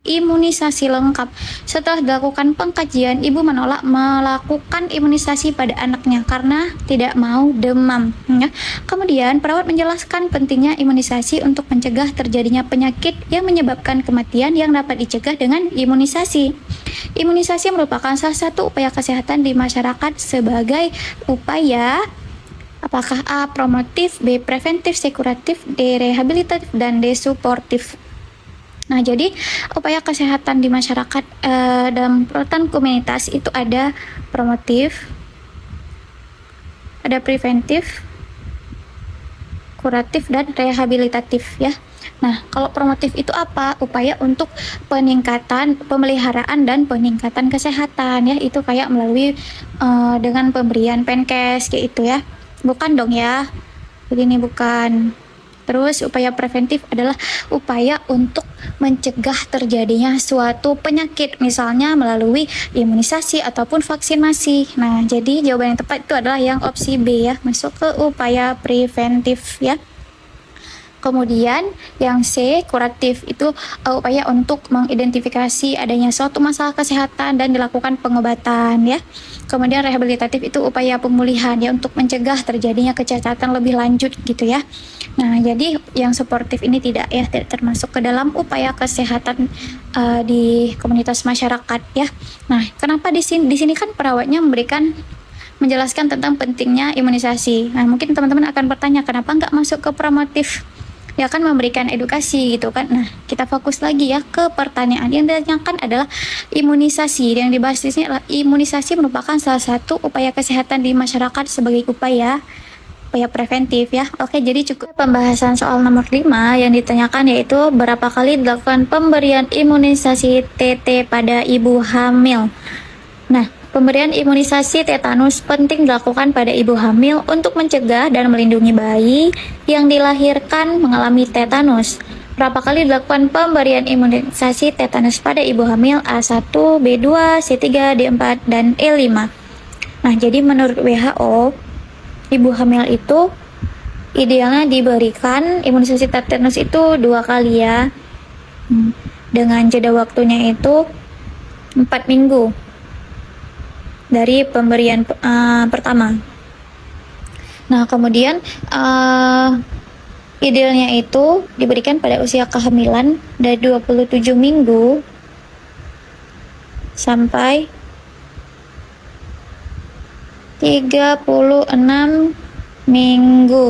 imunisasi lengkap. Setelah dilakukan pengkajian, ibu menolak melakukan imunisasi pada anaknya karena tidak mau demam. Ya. Kemudian, perawat menjelaskan pentingnya imunisasi untuk mencegah terjadinya penyakit yang menyebabkan kematian yang dapat dicegah dengan imunisasi. Imunisasi merupakan salah satu upaya kesehatan di masyarakat sebagai upaya apakah A. promotif, B. preventif, C. kuratif, D. rehabilitatif, dan D. suportif. Nah, jadi upaya kesehatan di masyarakat dalam perawatan komunitas itu ada promotif, ada preventif, kuratif, dan rehabilitatif ya. Nah, kalau promotif itu apa? Upaya untuk peningkatan pemeliharaan dan peningkatan kesehatan ya. Itu kayak melalui dengan pemberian Penkes kayak itu ya. Bukan dong ya. Begini bukan. Terus upaya preventif adalah upaya untuk mencegah terjadinya suatu penyakit, misalnya melalui imunisasi ataupun vaksinasi. Nah, jadi jawaban yang tepat itu adalah yang opsi B ya, masuk ke upaya preventif ya. Kemudian yang C, kuratif, itu upaya untuk mengidentifikasi adanya suatu masalah kesehatan dan dilakukan pengobatan ya. Kemudian rehabilitatif itu upaya pemulihan ya untuk mencegah terjadinya kecacatan lebih lanjut gitu ya. Nah, jadi yang suportif ini tidak ya, tidak termasuk ke dalam upaya kesehatan di komunitas masyarakat ya. Nah, kenapa di sini kan perawatnya menjelaskan tentang pentingnya imunisasi. Nah, mungkin teman-teman akan bertanya kenapa nggak masuk ke promotif? Ya kan memberikan edukasi gitu kan. Nah, kita fokus lagi ya ke pertanyaan yang ditanyakan adalah imunisasi. Yang dibahas di sini adalah imunisasi merupakan salah satu upaya kesehatan di masyarakat sebagai upaya preventif ya. Oke, jadi cukup pembahasan soal nomor 5 yang ditanyakan yaitu berapa kali dilakukan pemberian imunisasi TT pada ibu hamil. Nah, pemberian imunisasi tetanus penting dilakukan pada ibu hamil untuk mencegah dan melindungi bayi yang dilahirkan mengalami tetanus. Berapa kali dilakukan pemberian imunisasi tetanus pada ibu hamil A1, B2, C3, D4, dan E5? Nah, jadi menurut WHO, ibu hamil itu idealnya diberikan imunisasi tetanus itu 2 kali ya. Dengan jeda waktunya itu 4 minggu dari pemberian pertama. Nah, kemudian idealnya itu diberikan pada usia kehamilan dari 27 minggu sampai 36 minggu.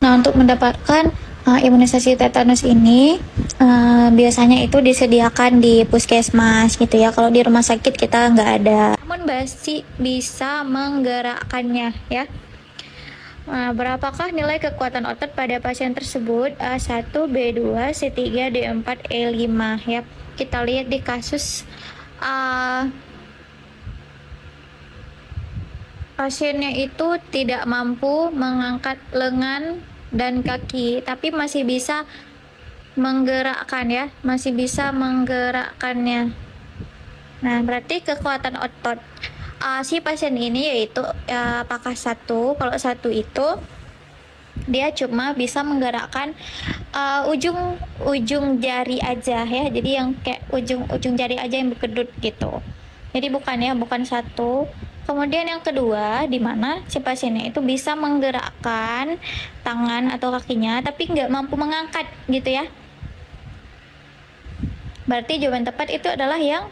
Nah, untuk mendapatkan imunisasi tetanus ini biasanya itu disediakan di puskesmas gitu ya. Kalau di rumah sakit kita nggak ada. Namun masih bisa menggerakkannya ya. Nah, berapakah nilai kekuatan otot pada pasien tersebut? A1, B2, C3, D4, E5 ya. Kita lihat di kasus pasiennya itu tidak mampu mengangkat lengan dan kaki, tapi masih bisa menggerakkan ya, masih bisa menggerakkannya. Nah, berarti kekuatan otot si pasien ini yaitu apakah satu? Kalau satu itu dia cuma bisa menggerakkan ujung jari aja ya, jadi yang kayak ujung jari aja yang berkedut gitu. Jadi bukan satu. Kemudian yang kedua, di mana si pasiennya itu bisa menggerakkan tangan atau kakinya, tapi nggak mampu mengangkat gitu ya. Berarti jawaban tepat itu adalah yang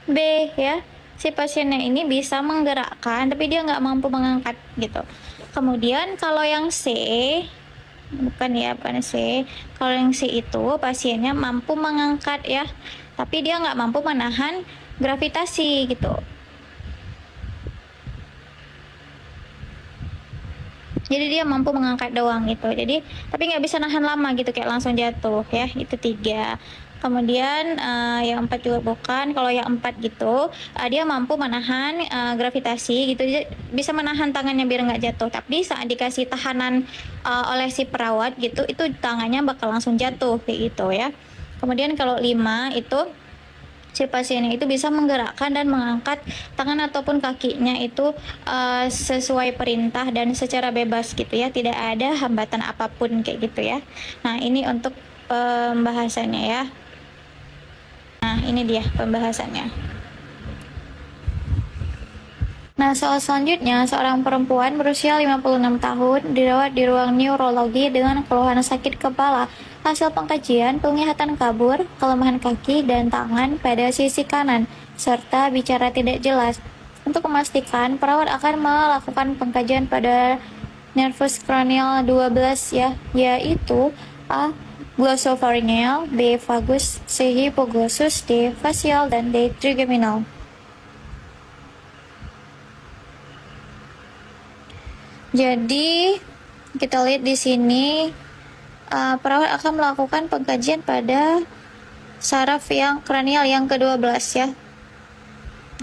B ya. Si pasiennya ini bisa menggerakkan, tapi dia nggak mampu mengangkat gitu. Kemudian kalau yang C, bukan C. Kalau yang C itu pasiennya mampu mengangkat ya, tapi dia nggak mampu menahan gravitasi gitu. Jadi dia mampu mengangkat doang gitu. Jadi tapi nggak bisa nahan lama gitu, kayak langsung jatuh ya. Itu 3. Kemudian yang 4 juga bukan. Kalau yang 4 gitu dia mampu menahan gravitasi gitu. Jadi bisa menahan tangannya biar nggak jatuh. Tapi saat dikasih tahanan oleh si perawat gitu, itu tangannya bakal langsung jatuh kayak gitu ya. Kemudian kalau 5 itu si pasiennya itu bisa menggerakkan dan mengangkat tangan ataupun kakinya itu sesuai perintah dan secara bebas gitu ya, tidak ada hambatan apapun kayak gitu ya. Nah, ini untuk pembahasannya ya. Nah, ini dia pembahasannya. Nah, soal selanjutnya, seorang perempuan berusia 56 tahun dirawat di ruang neurologi dengan keluhan sakit kepala. Hasil pengkajian, penglihatan kabur, kelemahan kaki dan tangan pada sisi kanan, serta bicara tidak jelas. Untuk memastikan, perawat akan melakukan pengkajian pada nervus cranial 12 ya, yaitu A. Glossopharyngeal, B. Vagus, C. Hypoglossus, D. Facial, dan D. Trigeminal. Jadi kita lihat di sini perawat akan melakukan pengkajian pada saraf yang kranial yang ke-12 ya.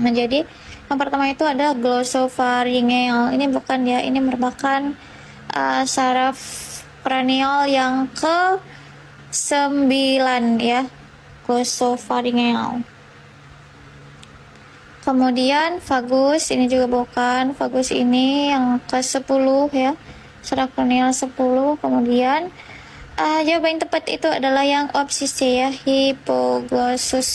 Nah, jadi yang pertama itu ada glossopharyngeal. Ini bukan ya, ini merupakan saraf kranial yang ke-9 ya, glossopharyngeal. Kemudian vagus, ini juga bukan, vagus ini yang ke-10 ya, saraf kranial 10. Kemudian jawaban yang tepat itu adalah yang opsi C ya, hipoglossus.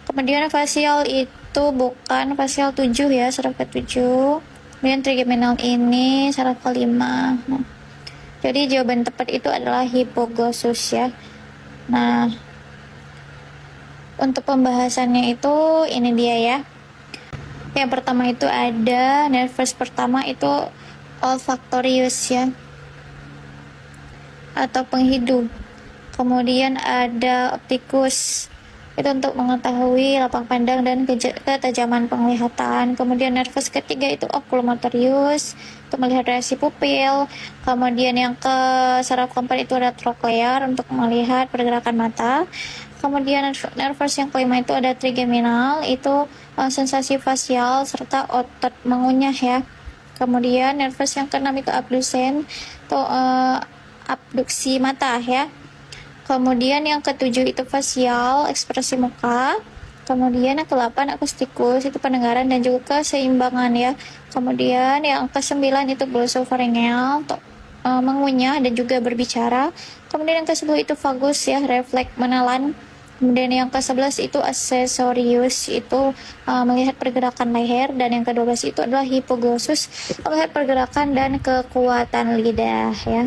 Kemudian facial itu bukan, facial 7 ya, saraf ke-7. Kemudian trigeminal ini saraf ke-5. Nah, jadi jawaban tepat itu adalah hipoglossus ya. Nah, untuk pembahasannya itu ini dia ya. Yang pertama itu ada nervus pertama itu olfactorius ya, atau penghidup. Kemudian ada opticus, itu untuk mengetahui lapang pandang dan ketajaman penglihatan. Kemudian nervus ketiga itu oculomotorius, untuk melihat reaksi pupil. Kemudian yang ke saraf keempat itu ada trochlear, untuk melihat pergerakan mata. Kemudian nervus yang kelima itu ada trigeminal, itu sensasi fasial serta otot mengunyah ya. Kemudian nervus yang keenam itu abdusen, atau abduksi mata ya. Kemudian yang ketujuh itu fasial, ekspresi muka. Kemudian yang ke-8 akustikus, itu pendengaran dan juga keseimbangan ya. Kemudian yang ke-9 itu glossopharyngeal, untuk mengunyah dan juga berbicara. Kemudian yang ke-10 itu vagus ya, refleks menelan. Kemudian yang ke-11 itu accessorius, itu melihat pergerakan leher. Dan yang ke-12 itu adalah hipoglossus, melihat pergerakan dan kekuatan lidah ya.